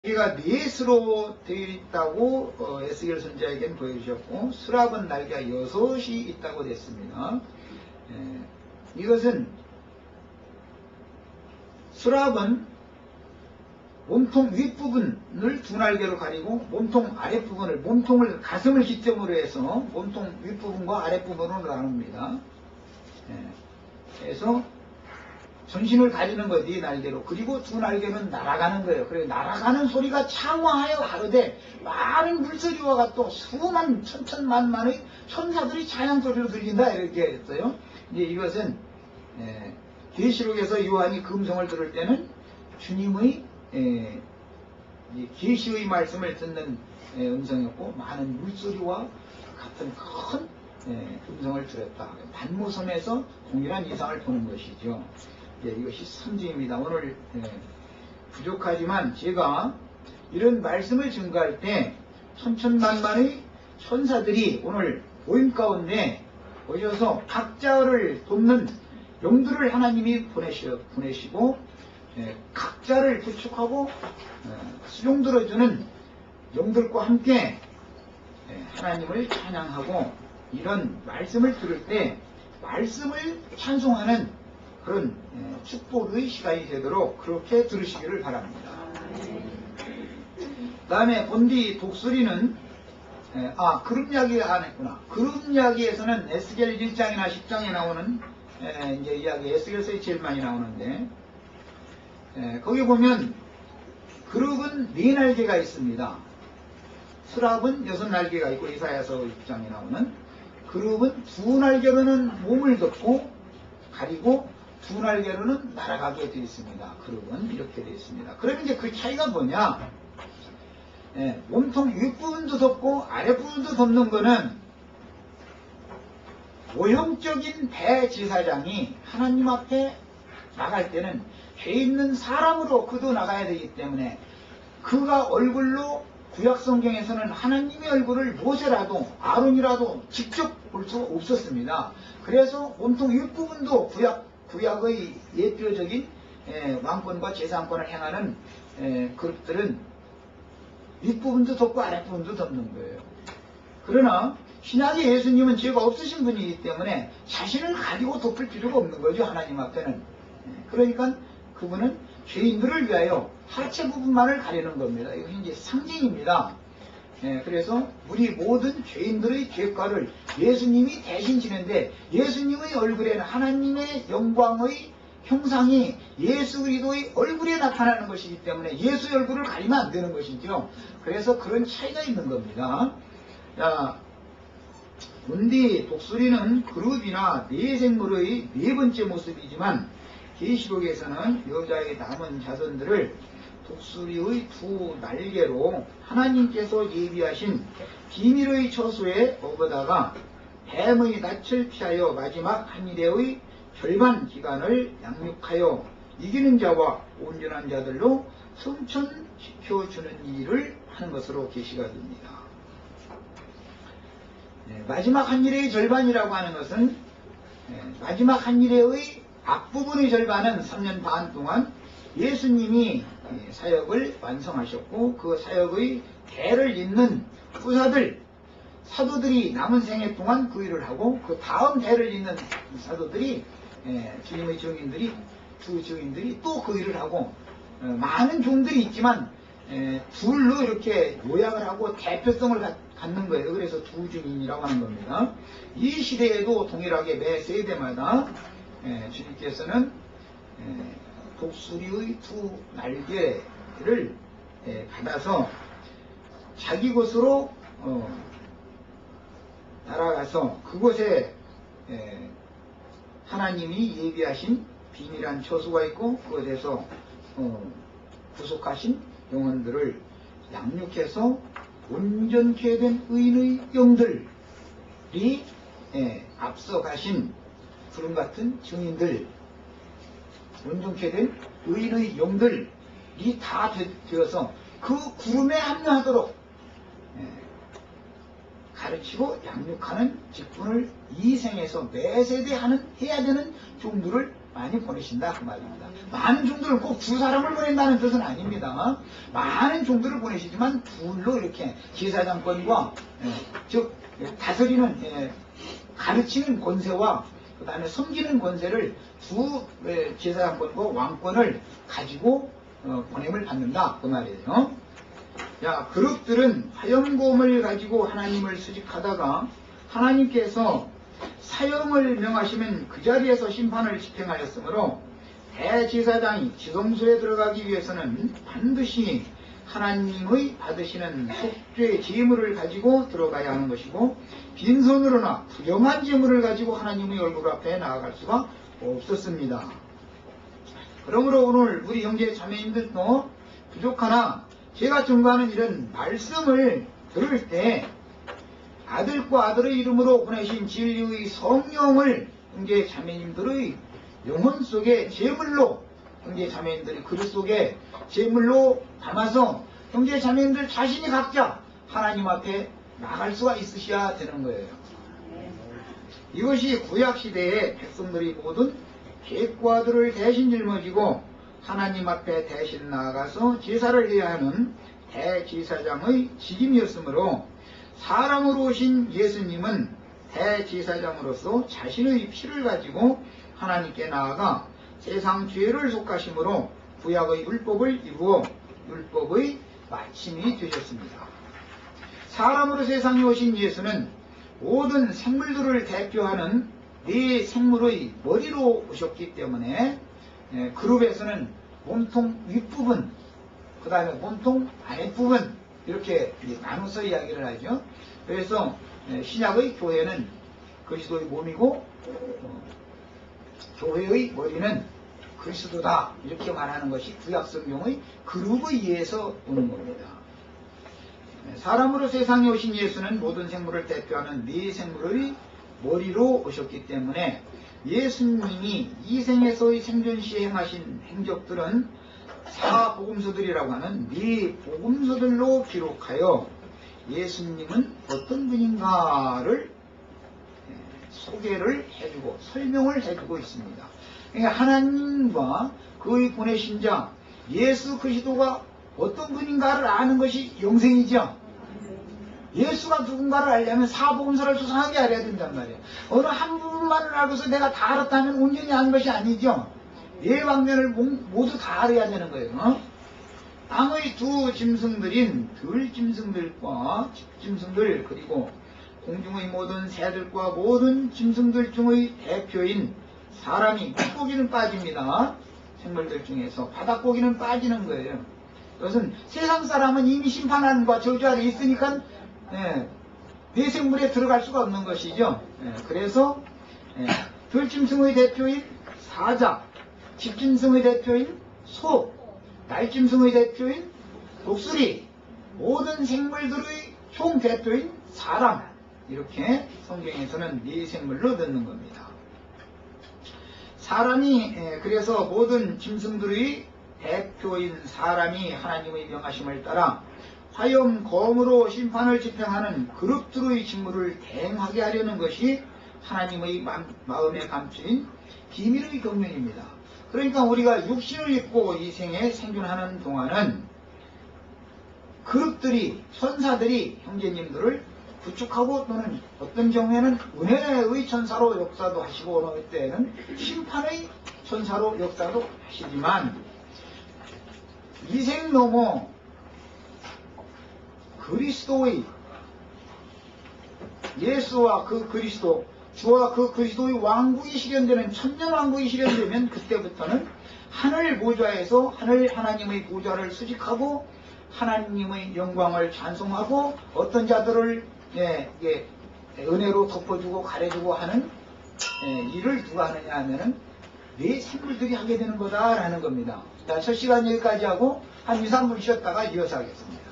날개가 넷으로 되어 있다고 에스겔 선지자에게는 보여주셨고, 수락은 날개가 6이 있다고 됐습니다. 이것은 수락은 몸통 윗부분을 두 날개로 가리고 몸통 아랫부분을, 몸통을 가슴을 기점으로 해서 몸통 윗부분과 아랫부분으로 나눕니다. 그래서 전신을 가리는 거예요. 네 날개로. 그리고 두 날개는 날아가는 거예요. 그래서 날아가는 소리가 창화하여 가로되 많은 물소리와 같고 수만 천천만만의 천사들이 찬양 소리로 들린다, 이렇게 했어요. 이제 이것은 계시록에서 요한이 금송을 들을 때는 주님의 계시의 말씀을 듣는 음성이었고, 많은 물소리와 같은 큰 음성을 들었다. 반모섬에서 동일한 이상을 보는 것이죠. 이것이 선지입니다. 오늘 부족하지만 제가 이런 말씀을 증거할 때 천천만만의 천사들이 오늘 모임 가운데 오셔서 각자를 돕는 영들을 하나님이 보내시고 각자를 구축하고 수종 들어주는 영들과 함께 하나님을 찬양하고, 이런 말씀을 들을 때 말씀을 찬송하는 그런 축복의 시간이 되도록 그렇게 들으시기를 바랍니다. 그 다음에 본디 독수리는 그룹 이야기 안 했구나. 그룹 이야기에서는 에스겔 1장이나 10장에 나오는 이제 이야기, 에스겔서에 제일 많이 나오는데, 거기 보면 그룹은 4날개가 있습니다. 수락은 6날개가 있고, 이사야서 6장에 나오는 그룹은 2날개로는 몸을 덮고 가리고 2날개로는 날아가게 되어 있습니다. 그룹은 이렇게 되어 있습니다. 그럼 이제 그 차이가 뭐냐? 몸통 윗부분도 덮고 아랫부분도 덮는 거는 모형적인 대제사장이 하나님 앞에 나갈 때는 죄 있는 사람으로 그도 나가야 되기 때문에, 그가 얼굴로 구약성경에서는 하나님의 얼굴을 모세라도 아론이라도 직접 볼 수 없었습니다. 그래서 몸통 윗부분도 구약의 예표적인 왕권과 제사장권을 행하는 그룹들은 윗부분도 덮고 아랫부분도 덮는 거예요. 그러나 신약의 예수님은 죄가 없으신 분이기 때문에 자신을 가리고 덮을 필요가 없는 거죠, 하나님 앞에는. 그러니까 그분은 죄인들을 위하여 하체 부분만을 가리는 겁니다. 이것이 이제 상징입니다. 그래서 우리 모든 죄인들의 죄과를 예수님이 대신 지는데, 예수님의 얼굴에는 하나님의 영광의 형상이 예수 그리스도의 얼굴에 나타나는 것이기 때문에 예수의 얼굴을 가리면 안 되는 것이죠. 그래서 그런 차이가 있는 겁니다. 자, 본디 독수리는 그룹이나 내생물의 4번째 모습이지만, 계시록에서는 여자의 남은 자손들을 독수리의 2 날개로 하나님께서 예비하신 비밀의 처소에 업어다가 뱀의 낯을 피하여 마지막 한 일의 절반 기간을 양육하여 이기는 자와 온전한 자들로 성천시켜주는 일을 하는 것으로 계시가 됩니다. 마지막 한 일의 절반이라고 하는 것은 마지막 한 일의 앞부분의 절반은 3년 반 동안 예수님이 사역을 완성하셨고, 그 사역의 대를 잇는 후사들, 사도들이 남은 생애 동안 그 일을 하고, 그 다음 대를 잇는 사도들이, 주님의 증인들이, 두 증인들이 또 그 일을 하고, 많은 종들이 있지만 둘로 이렇게 요약을 하고 대표성을 갖는 거예요. 그래서 두 증인이라고 하는 겁니다. 이 시대에도 동일하게 매 세대마다 주님께서는 독수리의 2 날개를 받아서 자기 곳으로 날아가서 그곳에 하나님이 예비하신 비밀한 처소가 있고, 그곳에서 구속하신 영혼들을 양육해서 온전케 된 의인의 영들이 앞서 가신 구름같은 증인들, 온전케 된 의인의 영들이 다 되어서 그 구름에 합류하도록 가르치고 양육하는 직분을 이 생에서 매 세대 해야 되는 종들을 많이 보내신다 그 말입니다. 많은 종들을 꼭 두 사람을 보낸다는 뜻은 아닙니다. 많은 종들을 보내시지만 둘로 이렇게 제사장권과 즉 다스리는 가르치는 권세와 그 다음에 섬기는 권세를 두 제사장권과 왕권을 가지고 보냄을 받는다 그 말이에요. 자, 그룹들은 화염검을 가지고 하나님을 수직하다가 하나님께서 사형을 명하시면 그 자리에서 심판을 집행하였으므로 대제사장이 지성소에 들어가기 위해서는 반드시 하나님의 받으시는 속죄 제물을 가지고 들어가야 하는 것이고 빈손으로나 부정한 제물을 가지고 하나님의 얼굴 앞에 나아갈 수가 없었습니다. 그러므로 오늘 우리 형제 자매님들도 부족하나 제가 전가하는 이런 말씀을 들을 때 아들과 아들의 이름으로 보내신 진리의 성령을 형제 자매님들의 영혼 속에 제물로 형제 자매님들의 그릇 속에 제물로 담아서 형제 자매님들 자신이 각자 하나님 앞에 나갈 수가 있으셔야 되는 거예요. 이것이 구약시대의 백성들이 모든 객과들을 대신 짊어지고 하나님 앞에 대신 나아가서 제사를 해야 하는 대제사장의 직임이었으므로 사람으로 오신 예수님은 대제사장으로서 자신의 피를 가지고 하나님께 나아가 세상 죄를 속하심으로 구약의 율법을 이루어 율법의 마침이 되셨습니다. 사람으로 세상에 오신 예수는 모든 생물들을 대표하는 네 생물의 머리로 오셨기 때문에 그룹에서는 몸통 윗부분 그 다음에 몸통 아랫부분 이렇게 나눠서 이야기를 하죠. 그래서 신약의 교회는 그리스도의 몸이고 교회의 머리는 그리스도다 이렇게 말하는 것이 구약성경의 그룹에 의해서 오는 겁니다. 사람으로 세상에 오신 예수는 모든 생물을 대표하는 네 생물의 머리로 오셨기 때문에 예수님이 이 생에서의 생존 시에 행하신 행적들은 사복음서들이라고 하는 네 복음서들로 기록하여 예수님은 어떤 분인가를 소개를 해주고 설명을 해주고 있습니다. 그러니까 하나님과 그의 보내신 자 예수 그리스도가 어떤 분인가를 아는 것이 영생이죠. 예수가 누군가를 알려면 사복음서를 소상하게 알아야 된단 말이에요. 어느 한 부분만을 알고서 내가 다 알았다면 온전히 아는 것이 아니죠. 네 방면을 모두 다 알아야 되는 거예요. 땅의 두 짐승들인 들짐승들과 집짐승들 그리고 공중의 모든 새들과 모든 짐승들 중의 대표인 사람이 물고기는 빠집니다. 생물들 중에서 바닷고기는 빠지는 거예요. 이것은 세상 사람은 이미 심판함과 저주 아래 있으니까 내 생물에 들어갈 수가 없는 것이죠. 그래서 들짐승의 대표인 사자, 집짐승의 대표인 소, 날짐승의 대표인 독수리, 모든 생물들의 총 대표인 사람 이렇게 성경에서는 네 생물로 넣는 겁니다. 사람이 그래서 모든 짐승들의 대표인 사람이 하나님의 명하심을 따라 화염 검으로 심판을 집행하는 그룹들의 직무를 대행하게 하려는 것이 하나님의 마음에 감추인 비밀의 경륜입니다. 그러니까 우리가 육신을 입고 이 생에 생존하는 동안은 그룹들이 천사들이 형제님들을 부축하고 또는 어떤 경우에는 은혜의 천사로 역사도 하시고 어느 때에는 심판의 천사로 역사도 하시지만 이 생 넘어 그리스도의 예수와 그 그리스도 주와 그 그리스도의 왕국이 실현되는 천년왕국이 실현되면 그때부터는 하늘 보좌에서 하나님의 보좌를 수직하고 하나님의 영광을 찬송하고 어떤 자들을 은혜로 덮어주고 가려주고 하는 일을 누가 하느냐 하면은 네 생물들이 하게 되는 거다라는 겁니다. 자, 첫 시간 여기까지 하고 한 2, 3분 쉬었다가 이어서 하겠습니다.